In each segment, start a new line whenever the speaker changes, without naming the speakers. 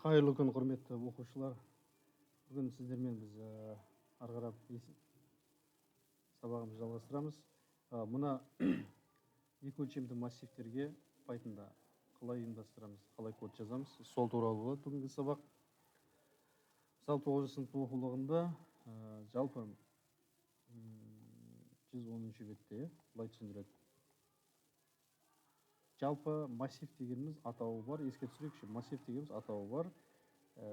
Қайырлы күн, құрметті оқушылар. Бүгін сіздермен біз ары қарап сабағымызды жалғастырамыз. Мына екі өлшемді массивтерге Pythonда қалай ұйымдастырамыз, қалай код жазамыз, сол туралы болады бүгінгі сабақ. Мысалы 9 сынып оқулығында жалпы 110 бетте былай түсіндіреді. Жалпы массив дегеніміз атауы бар. Еске түсірейікші, массив дегеніміз атауы бар.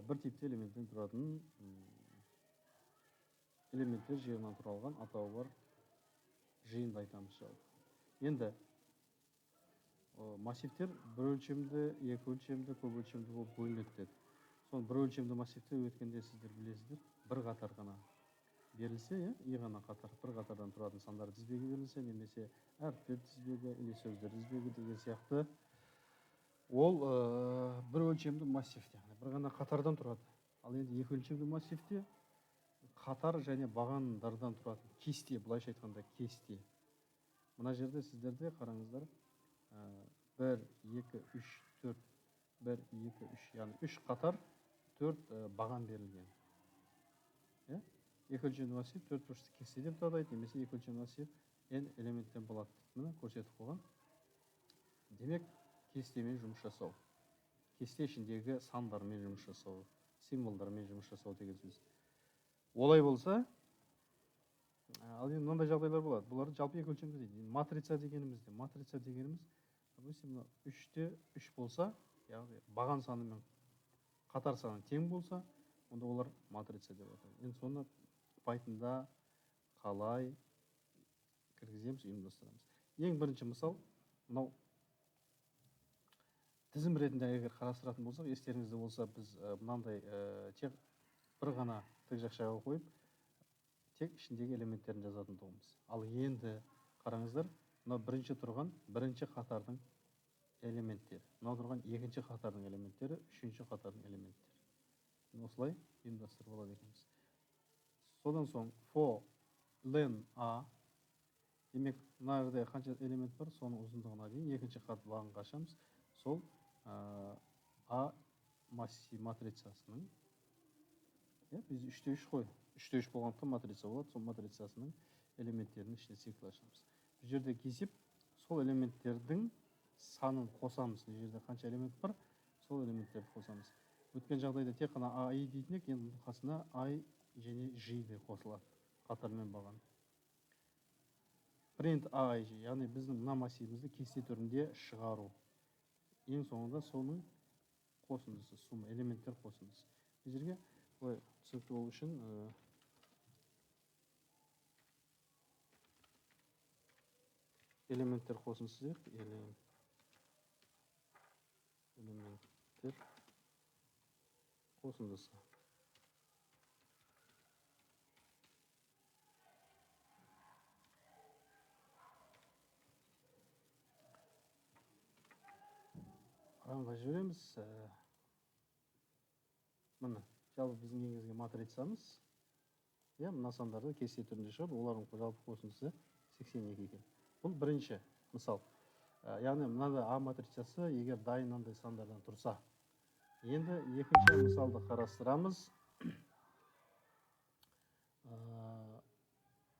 Бір типті элементтен тұратын элементтер жиынынан құралған атауы бар жиынды айтамыз жалпы. Енді массивтер бір өлшемді, екі өлшемді, көп өлшемді болып бөлінеді. Соны бір өлшемді массивте өткенде сіздер білесіздер, бір қатар ғана берілсе, ғана қатар, бір қатардан тұратын сандар тізбегі берілсе, немесе әріптер тізбегі, или сөздер тізбегі деген сияқты, ол бір өлшемді массивте, бір ғана қатардан тұрады. Ал енді екі өлшемді массивте қатар және бағандардан тұратын кесте, былайша айтқанда кесте. Мына жерде сіздерде қараңыздар, 1, 2, 3, 4, 1, 2, 3, яғни 3 қатар, 4 баған берілген. Екі өлшемді массив 4 бұрышты кестеден тұрады, немесе екі өлшемді массив n элементтен болады. Міне көрсетіп қойған. Демек, кестемен жұмыс жасау. Кесте ішіндегі сандармен жұмыс жасау, символдармен жұмыс жасау деген сөз. Олай болса, ал енді мынандай жағдайлар болады. Бұларды жалпы екі өлшемді дейді. Матрица дегеніміз 3-те 3 болса, яғни баған саны мен қатар саны тең болса, онда олар матрица деп аталады. Енді соны Pythonда қалай кіргіземіз, ұйымдастырамыз. Ең бірінші мысал, мынау тізім ретінде егер қарастыратын болсақ, естеріңізде болса, біз мынандай тек бір ғана тік жақшаға қойып, тек ішіндегі элементтерін жазатын тұғымыз. Ал енді қараңыздар, мына бірінші тұрған бірінші қатардың элементтері, мына тұрған екінші қатардың элементтері, үшінші қатардың элементтері. Осылай ұйымдастырып алады екенбіз. Содан соң for len a, демек мына жерде қанша элемент бар, соның ұзындығына дейін екінші қат бағанға ашамыз. Сол a матрицасының, біз 3-те 3 қой, 3-те 3 болғандықтан матрица болады, сол матрицасының элементтерінің ішіне цикл ашамыз. Бұл жерде кесіп, сол элементтердің санын қосамыз. Бұл жерде қанша элемент бар, сол элементтерді қосамыз. Өткен жағдайда тек қана i дейтін ек, енді қасына i және j де қосылады, қатармен баған. Print i, яғни біздің мына массивімізді кесте түрінде шығару. Ең соңында соның қосындысы, сумма, элементтер қосындысы. Бұл жерге түсінікті болу үшін элементтер қосындысы дейік. Элементтер қосындысы. Ранға жібереміз. Міне, жалпы біздің енгізген матрицамыз, мына сандарды кесте түрінде шығады, олардың жалпы қосындысы 82 екен. Бұл бірінші мысал. Яғни мынада А матрицасы егер дайын мынандай сандардан тұрса. Енді екінші мысалды қарастырамыз.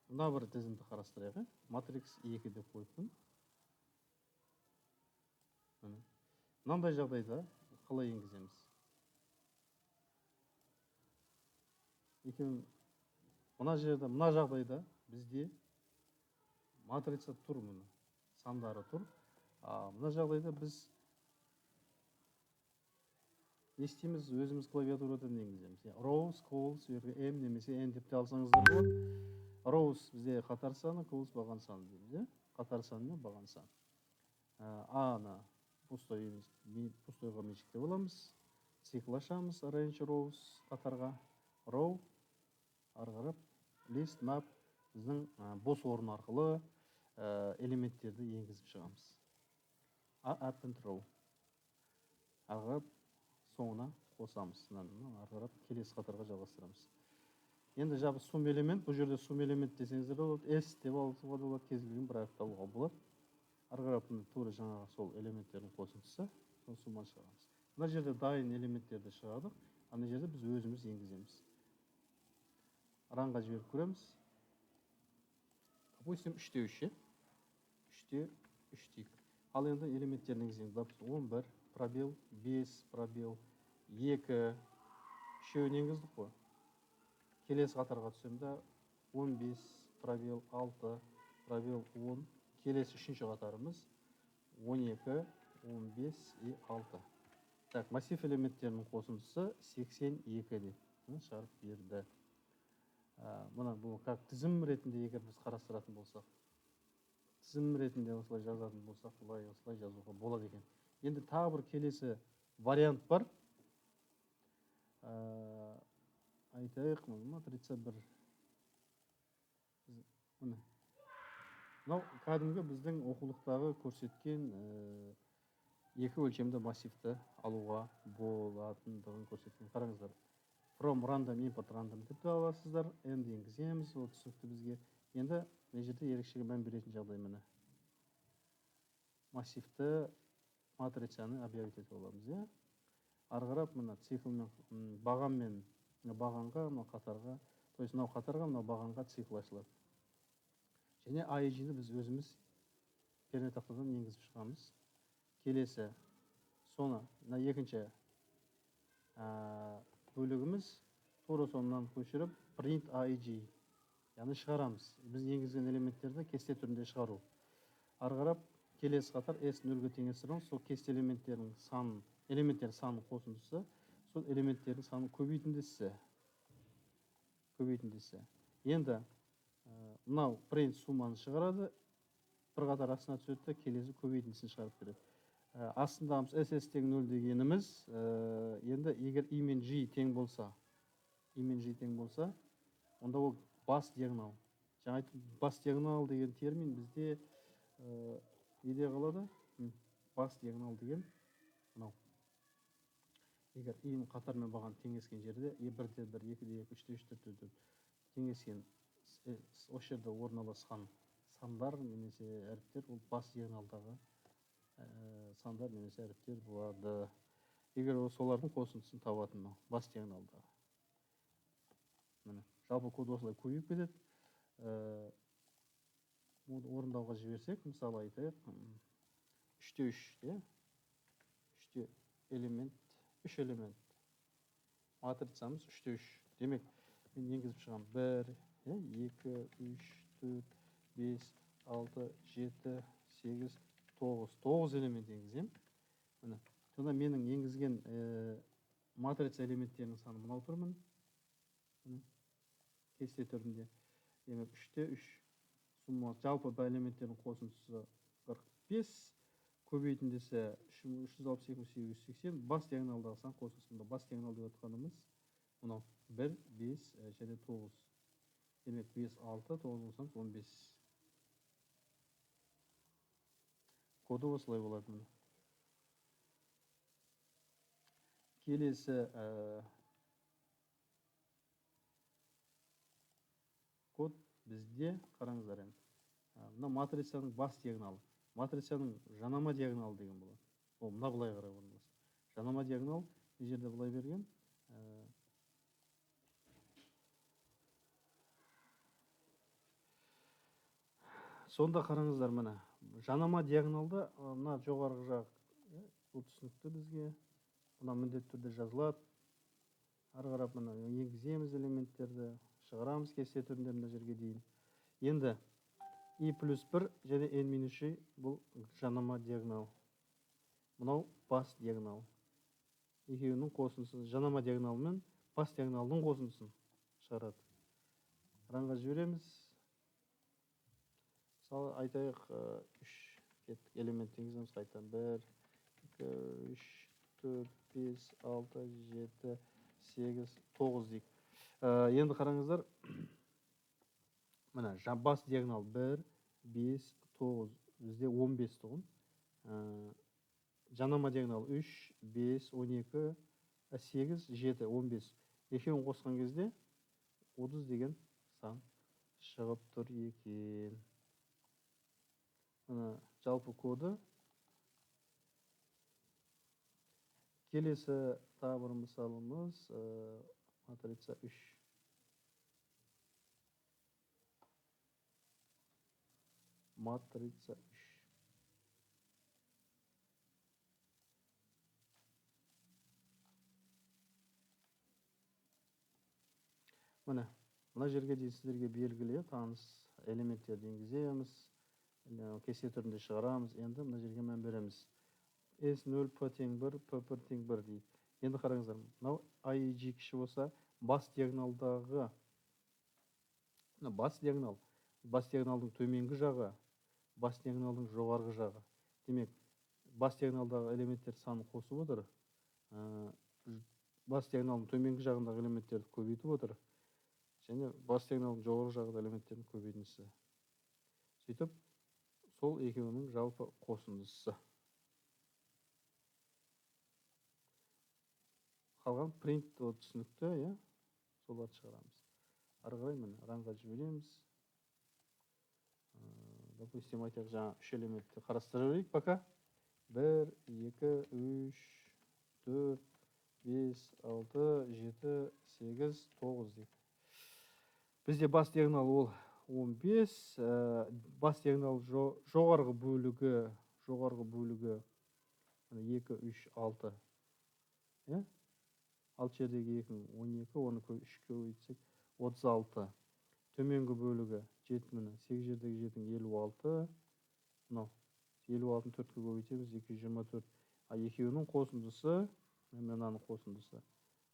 Мына бір тізімді қарастырайық. Матрикс 2 деп қойыппын. Мынандай жағдайда қалай енгіземіз? Мына жерде, мына жағдайда бізде матрица тұр, мұны сандары тұр. Мына жағдайда біз не істейміз? Өзіміз клавиатурадан енгіземіз. Rows, calls, m немесе n деп те алсаңыздар болады. Rows бізде қатар саны, calls баған саны дейміз. Қатар саны мен баған саны. A-ны пустойға меншіктеп аламыз. Цикл ашамыз, arrange rows қатарға. Row, арғарып, list map біздің бос орын арқылы элементтерді енгізіп шығамыз. Append row. Арғарып, соңына қосамыз. Арғарып, келесі қатарға жалғастырамыз. Енді жабы сум элемент, бұл жерде сум элемент десеңіздер болады, S деп алуға болады, кез келген бір аяқ табуға болады. Арғарап, тура жаңағы сол элементтердің қосындысы, сол сумманы шығарамыз. мына жерде дайын элементтерді шығардық, ана жерде біз өзіміз енгіземіз. Ранға жіберіп көреміз. Допустим, 3-3, 3-3 дейік. Ал енді элементтерін енгіземіз. 11, пробел, 5, пробел, 2, үшеуін енгіздік қой. Келесі қатарға түсемді 15, пробел, 6, пробел, 10. Келесі үшінші қатарымыз 12, 15 и 6. Так, массив элементтерінің қосындысы 82 деп шығарып берді. Мұны бұл как тізім ретінде егер біз қарастыратын болсақ, тізім ретінде осылай жазатын болсақ, бұлай осылай жазуға болады екен. Енді тағы бір келесі вариант бар. Айтайық, матрица бір. Мынау кәдімгі біздің оқулықтағы көрсеткен екі өлшемді массивті алуға болатындығын көрсеткен. Қараңыздар. From random import random деп аласыздар. Енді енгіземіз, ол түсінікті бізге. Енді мына жерде ерекшеге мән беретін жағдай міне. Массивті матрицаны объявить етіп аламыз. Ары қарап мына циклмен бағанмен бағанға, мына қатарға, то есть мынау қатарға, мынау бағанға цикл ашылады. Және IEG-ні біз өзіміз пернетақтадан енгізіп шығамыз. Келесі соны мына екінші бөлігіміз тура сонынан көшіріп print IEG, яғни шығарамыз. Біз енгізген элементтерді кесте түрінде шығару. Ары қарап келесі қатар S0-ге теңестіріп, сол кесте элементтерінің санын, элементтердің санының қосындысы, сол элементтердің санын көбейтіндісі. Енді мынау print сумманы шығарады, бір қатар астына түседі, келесі көбейтіндісін шығарып береді. Астындамыз SS тең 0 дегеніміз, енді егер I мен G тең болса, онда ол бас диагонал. Жаңа айтып, бас диагонал деген термин бізде неде қалады? Бас диагонал деген мынау. Егер I қатармен баған теңескен жерде, 1-де 1, 2-де 2, 3-де 3, 4-де 4 теңескен осы жерде орналасқан сандар немесе әріптер, ол бас диагоналдағы сандар немесе әріптер болады. Егер солардың қосындысын табатын бас диагоналдағы. Жалпы код осылай көбейіп кетеді. Орындауға жіберсек, мысалы айтайық, 3-3, 3 элемент. Матрицамыз 3-3. Демек, мен енгізіп шығам. 1, 2, 3, 4, 5, 6, 7, 8, 9 элемент енгізем. Сонда менің енгізген матрица элементтерінің саны мынау тұрмын. Кесте түрінде. Демек 3-те 3. Сумма жалпы элементтердің қосындысы 45. Көбейтіндісі 362, 880. Бас диагоналдағы сан қосындысында бас диагонал деп отқанымыз мынау 1, 5 және 9. Демек 5, 6, 9 болсаңыз 15. Коды осылай болады. Келесі код бізде, қараңыздар енді. Мына матрицаның бас диагоналы. Матрицаның жанама диагоналы деген болады. Ол мына былай қарай орналасқан. Жанама диагонал бұл жерде былай берген. Сонда қараңыздар мына. Жанама диагоналда мына жоғарғы жақ бұл түсінікті бізге. Мына міндетті түрде жазылады. Ары қарап мына енгіземіз элементтерді, шығарамыз кесте түрінде мына жерге дейін. Енді I+1 және N-3 бұл жанама диагонал. Мынау бас диагонал. Екеуінің қосындысын, жанама диагоналымен бас диагоналының қосындысын шығарады. Ранға жібереміз. Мысалы айтайық 3 элемент енгіземіз қайтадан. 1, 2, 3, 4, 5, 6, 7, 8, 9 дейік. Енді қараңыздар, мына бас диагонал 1, 5, 9, бізде 15 тұғын. Жанама диагонал 3, 5, 12, 8, 7, 15. Екеуін қосқан кезде 30 деген сан шығып тұр екен. Жалпы коды Келесі тағы бір мысалымыз матрица 3. Матрица 3. Міне, мына жерге дейін сіздерге белгілі, таныс элементтерді енгіземіз, кесе түрінде шығарамыз. Енді мына жерге мән береміз. S0 P тең 1, P1 тең 1 дейді. Енді қараңыздар, мынау IEG кіші болса, бас диагоналдағы бас диагоналдың төменгі жағы, бас диагоналдың жоғарғы жағы. Демек, бас диагоналдағы элементтер санын қосып отыр. Бас диагоналдың төменгі жағындағы элементтерді көбейтіп отыр. Және бас диагоналдың жоғарғы жағындағы элементтердің көбейтіндісі. Сөйтіп, сол екеуінің жалпы қосындысы. Қалған принт түсінікті, иә? Соларды шығарамыз. Ары қарай міне ранға жібереміз. Допустим, айтайық, жаңа 3 элементті қарастыра берейік пока. 1, 2, 3, 4, 5, 6, 7, 8, 9 дейді. Бізде бас диагонал ол 15, бас диагонал жоғарғы бөлігі 2, 3, 6. Ал жердегі 2, 12, оны 3-ке көбейтсек 36. Төменгі бөлігі 7, міне 8 жердегі 7, 56. Мынау 56-ны 4-ке көбейтеміз, 224. Екеуінің қосындысы, мынаның қосындысы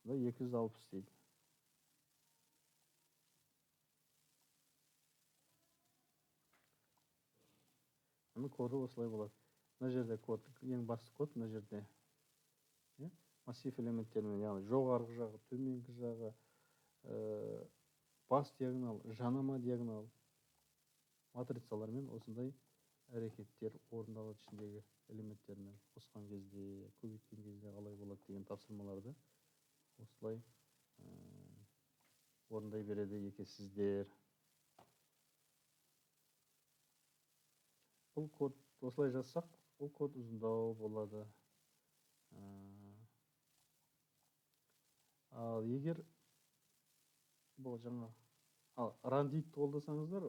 260 дейді. Мұның коды осылай болады. Мына жерде код, ең басты код мына жерде. Массив элементтермен, яғни жоғарғы жағы, төменгі жағы, бас диагонал, жанама диагонал матрицалармен осындай әрекеттер орындалады ішіндегі элементтермен. Қосқан кезде, көбейткен кезде қалай болады деген тапсырмаларды осылай орындай береді екенсіздер. Бұл код осылай жазсақ, бұл код ұзындау болады. Ал егер бұл жаңа run дейді қолдасаңыздар,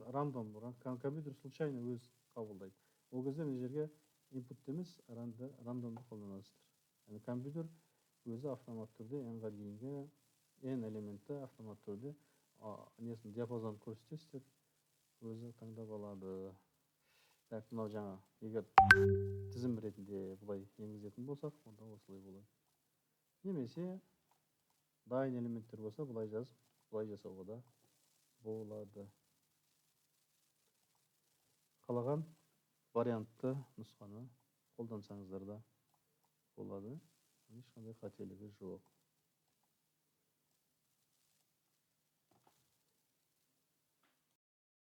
рандом, компьютер случайно өз қабылдайды. Ол кезде мына жерге input емес, рандомды қолданасыздар. Яғни компьютер өзі автомат түрде n-ға дейінгі n элементті автомат түрде несін диапазон көрсетесіздер, өзі таңдап алады. Так, мынау жаңа егер тізім ретінде бұлай енгізетін болсақ, онда осылай болады. Немесе дайын элементтер болса, бұлай жазып, бұлай жасауға да болады. Қалаған вариантты нұсқаны қолдансаңыздар да болады. Ешқандай қателігі жоқ.